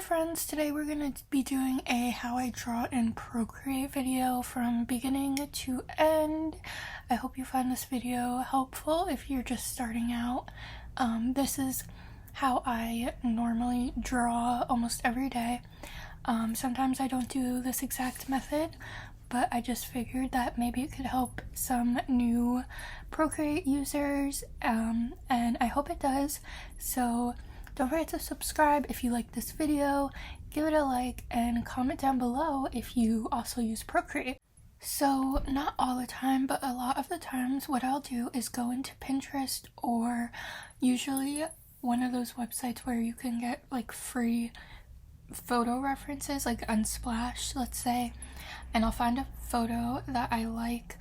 friends, today we're going to be doing a how I draw in Procreate video from beginning to end. I hope you find this video helpful if you're just starting out. This is how I normally draw almost every day. Sometimes I don't do this exact method, but I just figured that maybe it could help some new Procreate users, and I hope it does. So don't forget to subscribe if you like this video, give it a like, and comment down below if you also use Procreate. So not all the time, but a lot of the times what I'll do is go into Pinterest or usually one of those websites where you can get like free photo references, like Unsplash, let's say, and I'll find a photo that I like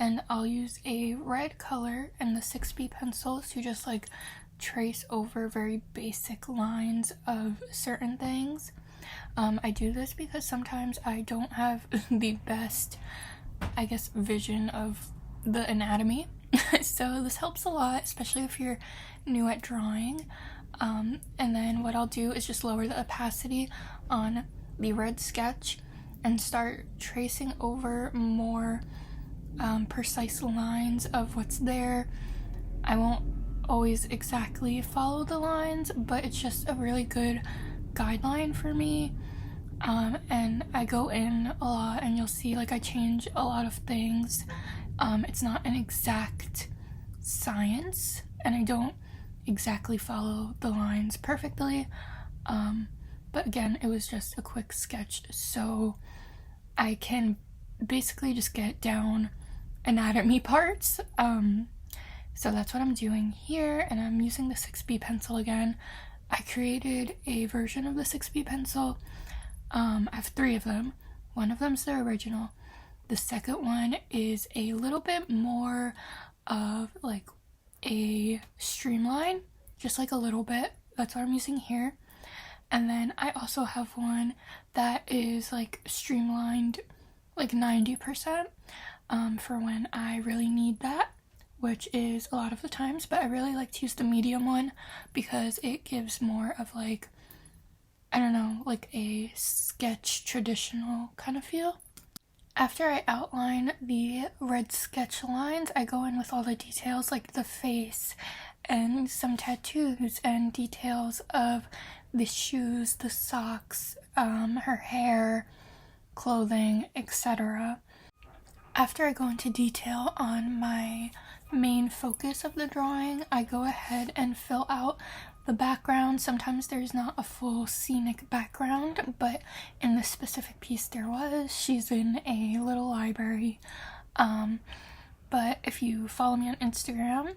and I'll use a red color and the 6B pencils to just like trace over very basic lines of certain things. I do this because sometimes I don't have the best, I guess, vision of the anatomy. So this helps a lot, especially if you're new at drawing. And then what I'll do is just lower the opacity on the red sketch and start tracing over more precise lines of what's there. I won't always exactly follow the lines, but it's just a really good guideline for me. And I go in a lot and you'll see like I change a lot of things. It's not an exact science and I don't exactly follow the lines perfectly, but again, it was just a quick sketch so I can basically just get down anatomy parts. So that's what I'm doing here, and I'm using the 6B pencil again. I created a version of the 6B pencil. I have 3 of them. One of them's the original. The second one is a little bit more of like a streamline, just like a little bit. That's what I'm using here. And then I also have one that is like streamlined like 90% for when I really need that, which is a lot of the times, but I really like to use the medium one because it gives more of like, I don't know, like a sketch traditional kind of feel. After I outline the red sketch lines, I go in with all the details like the face and some tattoos and details of the shoes, the socks, her hair, clothing, etc. After I go into detail on my main focus of the drawing, I go ahead and fill out the background. Sometimes there's not a full scenic background, but in this specific piece there was. She's in a little library. But if you follow me on Instagram,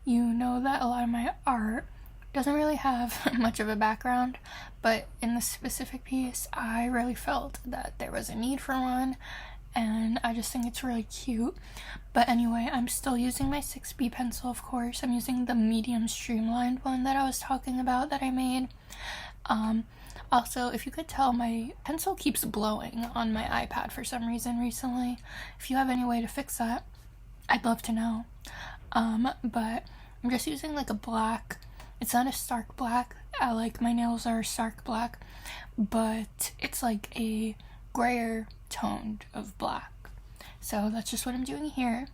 you know that a lot of my art doesn't really have much of a background, but in this specific piece I really felt that there was a need for one, and I just think it's really cute. But anyway, I'm still using my 6B pencil, of course. I'm using the medium streamlined one that I was talking about that I made. Also, if you could tell, my pencil keeps blowing on my iPad for some reason recently. If you have any way to fix that, I'd love to know. But I'm just using like a black. It's not a stark black. Like my nails are stark black, but it's like a grayer toned of black. So that's just what I'm doing here.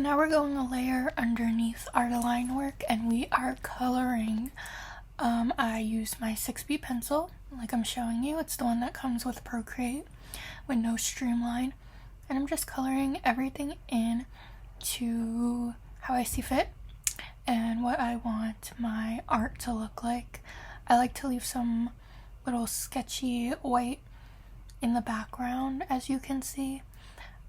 now we're going a layer underneath our line work, and we are coloring. I use my 6B pencil, like I'm showing you. It's the one that comes with Procreate with no streamline. And I'm just coloring everything in to how I see fit and what I want my art to look like. I like to leave some little sketchy white in the background, as you can see.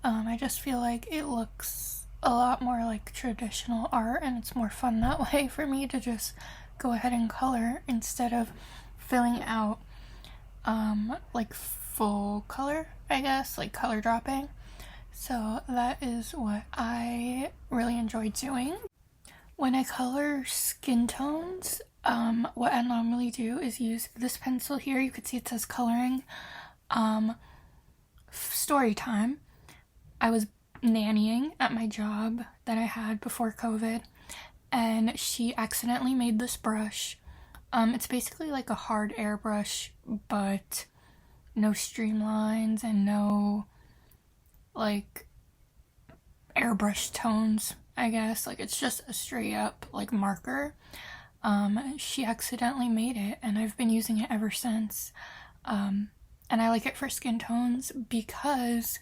I just feel like it looks a lot more like traditional art, and it's more fun that way for me to just go ahead and color instead of filling out like full color, I guess, like color dropping. So that is what I really enjoy doing. When I color skin tones, what I normally do is use this pencil here. You can see it says coloring. Story time. I was nannying at my job that I had before COVID, and she accidentally made this brush. It's basically like a hard airbrush, but no streamlines and no like airbrush tones, I guess. Like, it's just a straight up like marker. She accidentally made it, and I've been using it ever since. And I like it for skin tones because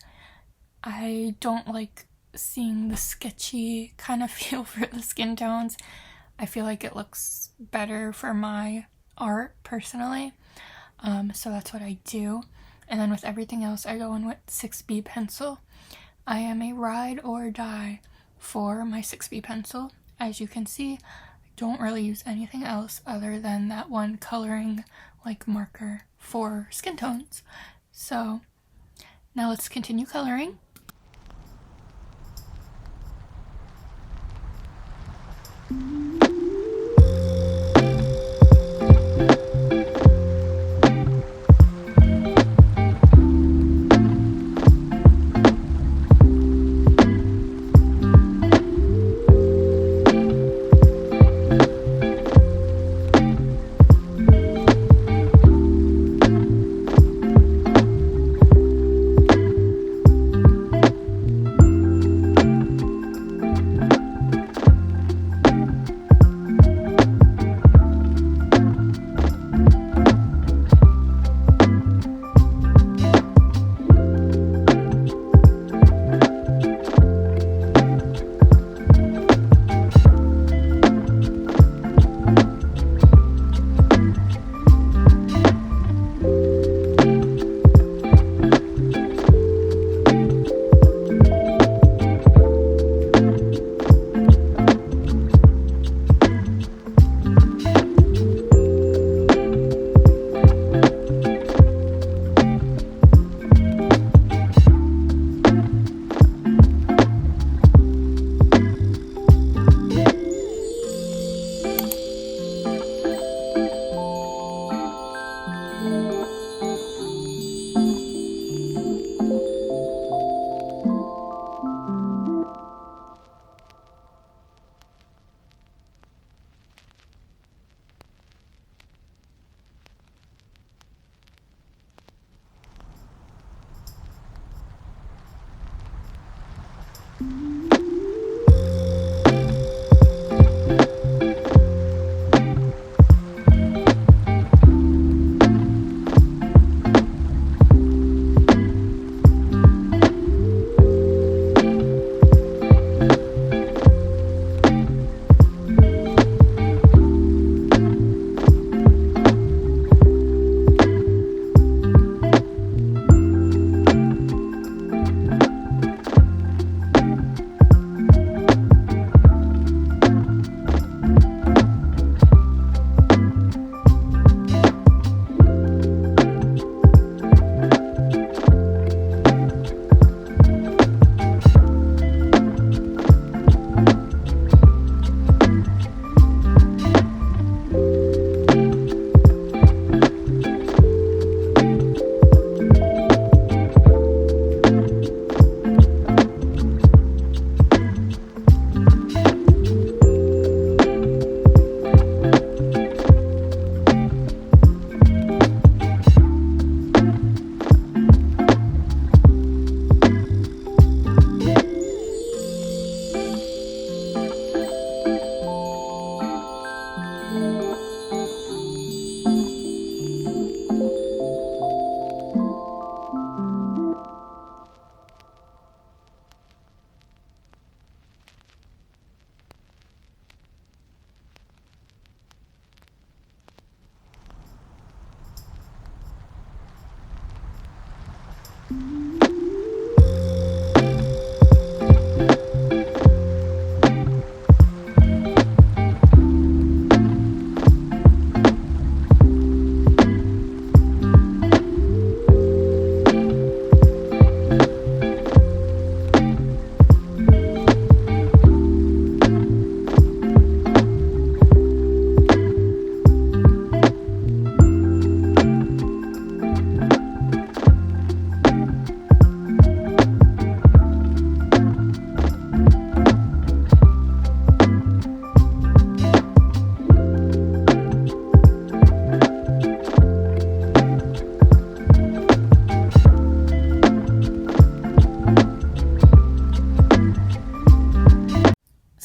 I don't like seeing the sketchy kind of feel for the skin tones. I feel like it looks better for my art personally. So that's what I do. And then with everything else, I go in with 6B pencil. I am a ride or die for my 6B pencil. As you can see, I don't really use anything else other than that one coloring like marker for skin tones. So now let's continue coloring.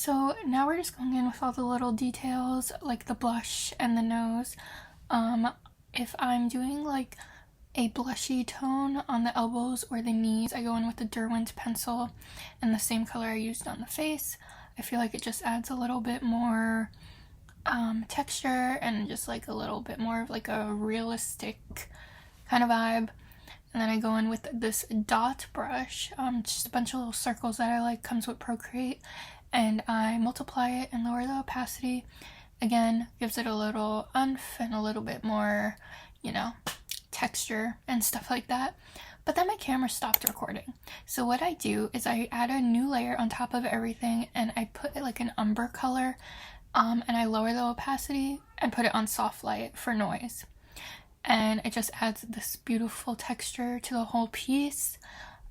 So now we're just going in with all the little details, like the blush and the nose. If I'm doing like a blushy tone on the elbows or the knees, I go in with the Derwent's pencil and the same color I used on the face. I feel like it just adds a little bit more texture and just like a little bit more of like a realistic kind of vibe. And then I go in with this dot brush, just a bunch of little circles that I like, comes with Procreate, and I multiply it and lower the opacity. Again, gives it a little oomph and a little bit more, you know, texture and stuff like that. But then my camera stopped recording. So what I do is I add a new layer on top of everything, and I put like an umber color, and I lower the opacity and put it on soft light for noise. And it just adds this beautiful texture to the whole piece.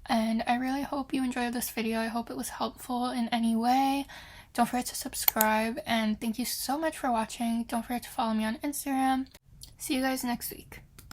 And I really hope you enjoyed this video. I hope it was helpful in any way. Don't forget to subscribe, and thank you so much for watching. Don't forget to follow me on Instagram. See you guys next week.